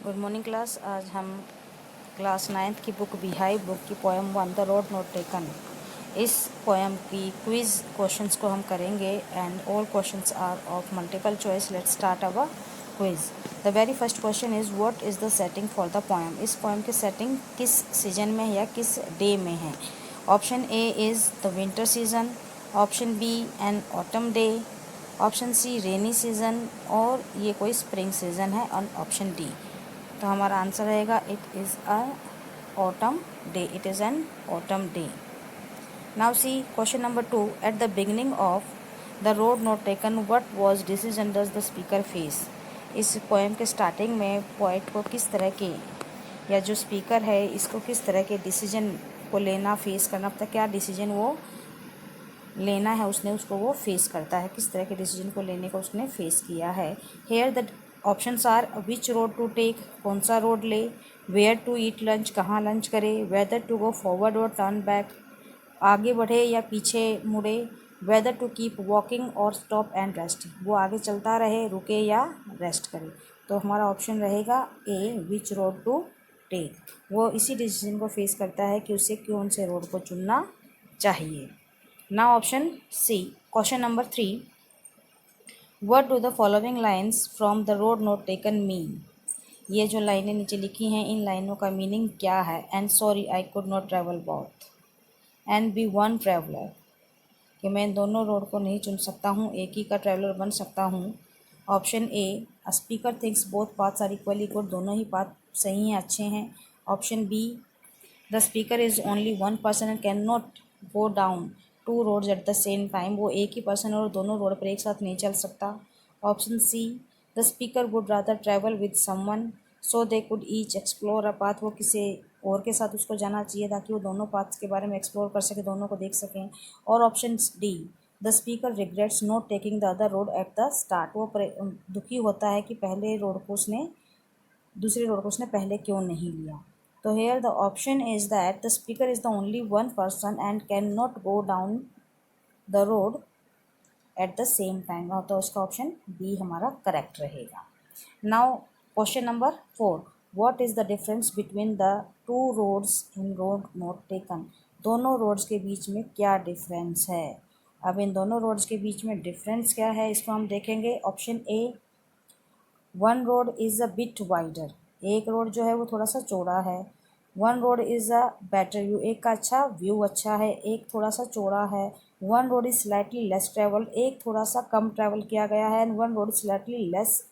Good morning class. आज हम class 9th की बुक बिहाई बुक की poem 1 the road not taken, इस पोएम की क्विज क्वेश्चंस को हम करेंगे and all questions are of multiple choice. Let's start our quiz. The very first question is what is the setting for the poem. इस poem की setting किस season में है या किस डे में है। Option A is the winter season, option B an autumn day, option C rainy season और ये कोई स्प्रिंग सीजन है, और ऑप्शन डी। तो हमारा आंसर रहेगा it is a autumn day, it is an autumn day. Now see question number 2, at the beginning of the road not taken what was decision does the speaker face. इस poem के starting में poet को किस तरह के, या जो speaker है इसको किस तरह के डिसीजन को लेना, फेस करना पड़ता है, क्या डिसीजन वो लेना है उसने, उसको वो फेस करता है, किस तरह के डिसीजन को लेने को उसने फेस किया है। Here the options are which road to take, कौन सा रोड ले, वेयर टू ईट लंच, कहाँ लंच करे, वेदर टू गो फॉरवर्ड और टर्न बैक, आगे बढ़े या पीछे मुड़े, वेदर टू कीप वॉकिंग और स्टॉप एंड रेस्ट, वो आगे चलता रहे, रुके या रेस्ट करे। तो हमारा ऑप्शन रहेगा ए विच रोड टू टेक। वो इसी डिसीजन को फेस करता है कि उसे कौन से रोड को चुनना चाहिए। Now option C, question number 3, what do the following lines from the road not taken mean। ये जो लाइनें नीचे लिखी हैं इन लाइनों का मीनिंग क्या है। And sorry I could not travel both, and be one traveller, कि मैं इन दोनों रोड को नहीं चुन सकता हूँ, एक ही का ट्रैवलर बन सकता हूँ। Option A, a speaker thinks both paths are equally good, दोनों ही पाथ सही हैं, अच्छे हैं। Option B, the speaker is only one person and can not go down two roads at the same time, वो एक ही पर्सन और दोनों रोड पर एक साथ नहीं चल सकता। Option C, the speaker would rather travel with someone so they could each explore a path, वो किसी और के साथ उसको जाना चाहिए ताकि वो दोनों पाथ्स के बारे में एक्सप्लोर कर सके, दोनों को देख सकें। और option D, the speaker regrets not taking the other road at the start, वो दुखी होता है कि पहले रोड को उसने दूसरे रोड को उसने पहले क्यों नहीं लिया। तो here the option is that the speaker is the only one person and can not go down the road at the same time, और तो उसका ऑप्शन बी हमारा करेक्ट रहेगा। Now question number 4, what is the difference between the two roads in road not taken. दोनों roads के बीच में क्या डिफरेंस है। अब इन दोनों रोड्स के बीच में डिफरेंस क्या है इसको हम देखेंगे। Option A, one road is a bit wider, एक रोड जो है वो थोड़ा सा चौड़ा है। One road is a better view, एक का अच्छा व्यू अच्छा है, एक थोड़ा सा चौड़ा है। One road is slightly less travel, एक थोड़ा सा कम ट्रैवल किया गया है। And one road is slightly less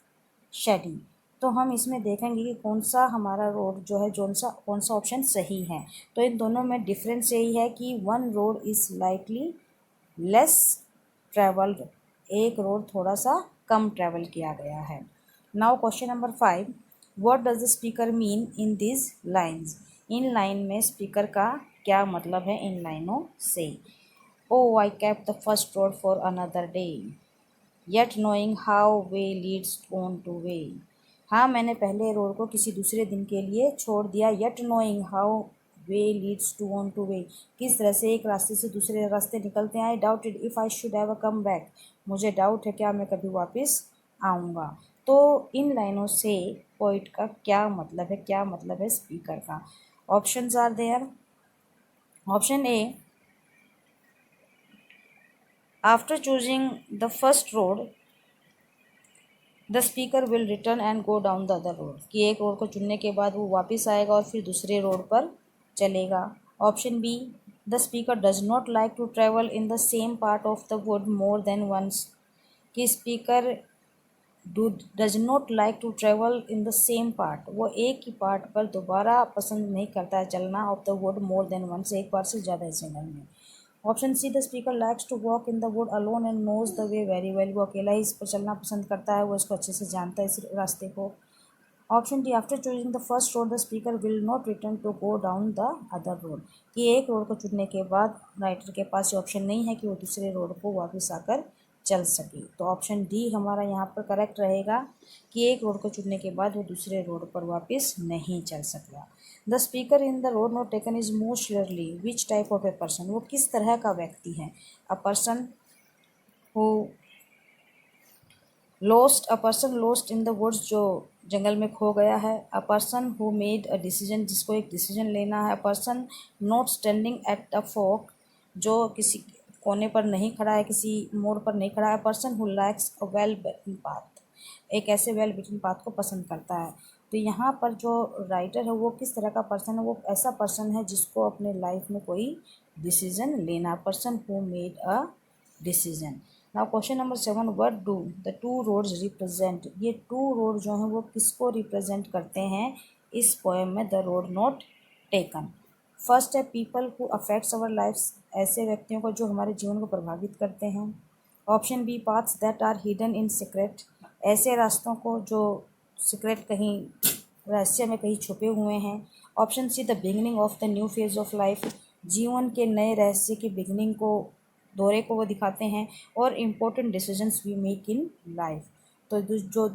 shady. तो हम इसमें देखेंगे कि कौन सा हमारा रोड जो है, कौन सा ऑप्शन सही है। तो इन दोनों में डिफरेंस यही है कि one road is slightly less travelled, एक रोड थोड़ा सा कम ट्रैवल किया गया है। Now question number 5, what does the speaker mean in this lines. इन लाइन में स्पीकर का क्या मतलब है इन लाइनों से। Oh I kept the first road for another day, yet knowing how way leads on to way. हाँ, मैंने पहले रोड को किसी दूसरे दिन के लिए छोड़ दिया। Yet knowing how way leads to on to way, किस तरह से एक रास्ते से दूसरे रास्ते निकलते हैं। आई doubted if I should have come back, मुझे डाउट है क्या मैं कभी वापस आऊँगा। तो इन लाइनों से पोइट का क्या मतलब है, क्या मतलब है स्पीकर का। Options are there. Option A, after choosing the first road the speaker will return and go down the other road, कि एक रोड को चुनने के बाद वो वापस आएगा और फिर दूसरे रोड पर चलेगा। Option B, the speaker does not like to travel in the same part of the wood more than once, कि speaker does not like to travel in the same part, वो एक ही पार्ट पर दोबारा पसंद नहीं करता है चलना, of the wood more than once, एक बार से ज़्यादा हिस्से में। Option C, the speaker likes to walk in the wood alone and knows the way very well, वो अकेला ही इस पर चलना पसंद करता है, वो इसको अच्छे से जानता है इस रास्ते को। Option D, after choosing the first road the speaker will not return to go down the other road, कि एक रोड को चुनने के बाद राइटर के पास ये ऑप्शन नहीं है कि वो दूसरे रोड को वापस आकर चल सके। तो ऑप्शन डी हमारा यहाँ पर करेक्ट रहेगा कि एक रोड को चुनने के बाद वो दूसरे रोड पर वापस नहीं चल सकता। The speaker in the road not taken is most rarely which type of a person, वो किस तरह का व्यक्ति है। A person who a person lost in the woods, जो जंगल में खो गया है। A person who made a decision, जिसको एक डिसीजन लेना है। A person not standing at a fork, जो किसी कोने पर नहीं खड़ा है, किसी मोड़ पर नहीं खड़ा है। A person who lacks a well beaten path, एक ऐसे वेल बिटन पाथ को पसंद करता है। तो यहाँ पर जो राइटर है वो किस तरह का पर्सन है, वो ऐसा पर्सन है जिसको अपने लाइफ में कोई डिसीजन लेना। Person who made a decision. Now question number 7, what do the two roads represent. ये टू रोड जो हैं वो किसको रिप्रेजेंट करते हैं इस पोएम में, the road not taken. First है people who affects our lifes, ऐसे व्यक्तियों को जो हमारे जीवन को प्रभावित करते हैं। Option B, paths that are hidden in secret, ऐसे रास्तों को जो सीक्रेट कहीं रहस्य में कहीं छुपे हुए हैं। Option C, the beginning of the new phase of life, जीवन के नए रहस्य की बिगिनिंग को, दौरे को वो दिखाते हैं। और important decisions we make in life, तो जो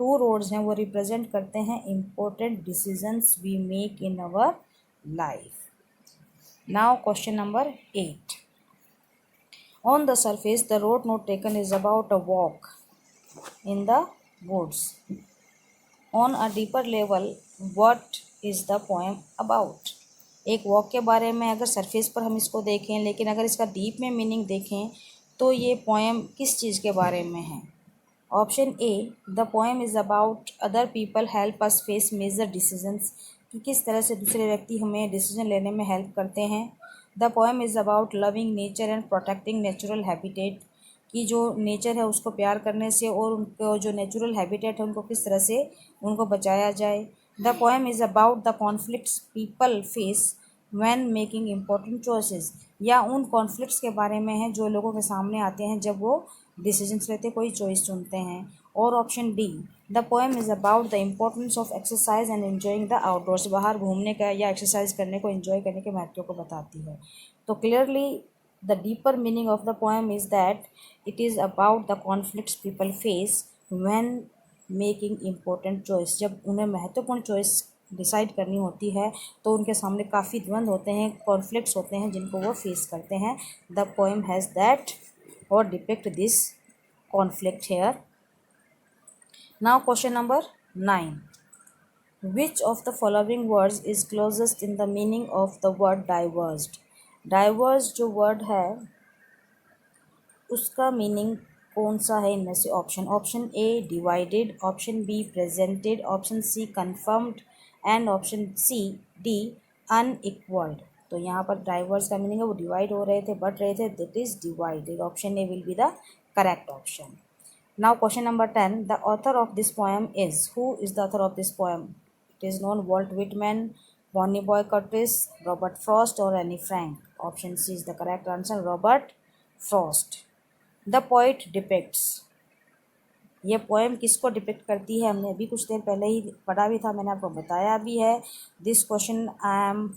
टू रोड्स हैं वो रिप्रेजेंट करते हैं important decisions we make in our life. Now question number 8, on the surface the road not taken is about a walk in the woods. On a deeper level what is the poem about? एक walk के बारे में अगर surface पर हम इसको देखें, लेकिन अगर इसका डीप में मीनिंग देखें तो ये पोएम किस चीज़ के बारे में है। Option A, the poem is about other people help us face major decisions, कि किस तरह से दूसरे व्यक्ति हमें डिसीजन लेने में हेल्प करते हैं। The poem is about loving nature and protecting natural habitat, कि जो नेचर है उसको प्यार करने से और उनको जो नेचुरल हैबिटेट है उनको किस तरह से उनको बचाया जाए। The poem is about the conflicts people face when making important choices, या उन कॉन्फ्लिक्ट्स के बारे में है जो लोगों के सामने आते हैं जब वो डिसीजंस लेते, कोई चॉइस चुनते हैं। और option D, the poem is about the importance of exercise and enjoying the outdoors, बाहर घूमने का या एक्सरसाइज करने को, एंजॉय करने के महत्व को बताती है। तो clearly the deeper meaning of the poem is that it is about the conflicts people face when making important choice, जब उन्हें महत्वपूर्ण चॉइस डिसाइड करनी होती है तो उनके सामने काफ़ी द्वंद्व होते हैं, कॉन्फ्लिक्ट्स होते हैं जिनको वो फेस करते हैं। द पोएम हैज़ दैट और depict this conflict here. Now question number 9, which of the following words is closest in the meaning of the word diverged? diverged जो word है उसका मीनिंग कौन सा है इनमें से? Option A divided, option B presented, option C confirmed and option C D unequalled. तो यहाँ पर डाइवर्स का मीनिंग है वो डिवाइड हो रहे थे, बढ़ रहे थे, that is divided. Option A will be the correct option. Now question number 10, the author of this poem is, who is the author of this poem? It is none Walt Whitman, Bonnie Boy Curtis, Robert Frost और Anne Frank. Option C is the correct answer, Robert Frost. The poet depicts, ये poem किसको depict करती है? हमने अभी कुछ देर पहले ही पढ़ा भी था, मैंने आपको बताया भी है। This question I am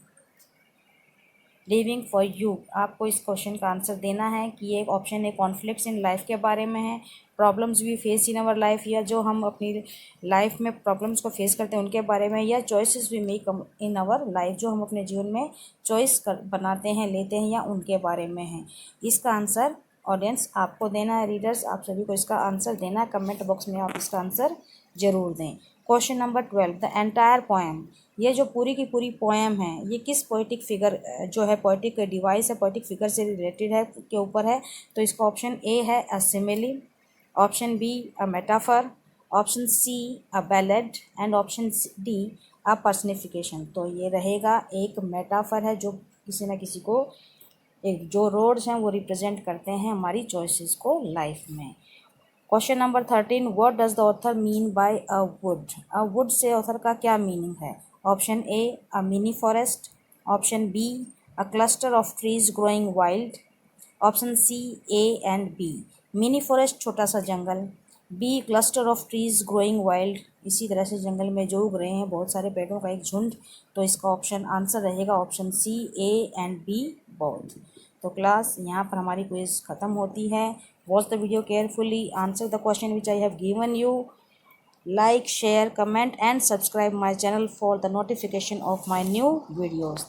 living for you, आपको इस क्वेश्चन का आंसर देना है कि ये ऑप्शन है कॉन्फ्लिक्ट्स इन लाइफ के बारे में है, problems we face in our life, या जो हम अपनी लाइफ में प्रॉब्लम्स को फेस करते हैं उनके बारे में, या choices we make in our life, जो हम अपने जीवन में चॉइस बनाते हैं, लेते हैं, या उनके बारे में है। इसका आंसर ऑडियंस आपको देना है, रीडर्स आप सभी को इसका आंसर देना है। कमेंट बॉक्स में आप इसका आंसर जरूर दें। Question number 12, the entire poem, ये जो पूरी की पूरी पोएम है ये किस पोइटिक फिगर जो है, पोइटिक डिवाइस है, पोइटिक फिगर से रिलेटेड है, के ऊपर है? तो इसका ऑप्शन ए है a simile, option B a metaphor, option C a ballad and option D a personification. तो ये रहेगा एक मेटाफर है जो किसी न किसी को, एक जो रोड्स हैं वो रिप्रेजेंट करते हैं हमारी चॉइसेस को लाइफ में। Question number 13, what does the author mean by a wood? A wood से ऑथर का क्या मीनिंग है? Option A a mini forest, option B a cluster of trees growing wild, option C A and B, mini forest छोटा सा जंगल, B cluster of trees growing wild, इसी तरह से जंगल में जो उग रहे हैं बहुत सारे पेड़ों का एक झुंड। तो इसका ऑप्शन आंसर रहेगा option C A and B both. तो क्लास यहाँ पर हमारी क्विज ख़त्म होती है। Watch the video carefully, answer the question which I have given you, like, share, comment and subscribe my channel for the notification of my new videos.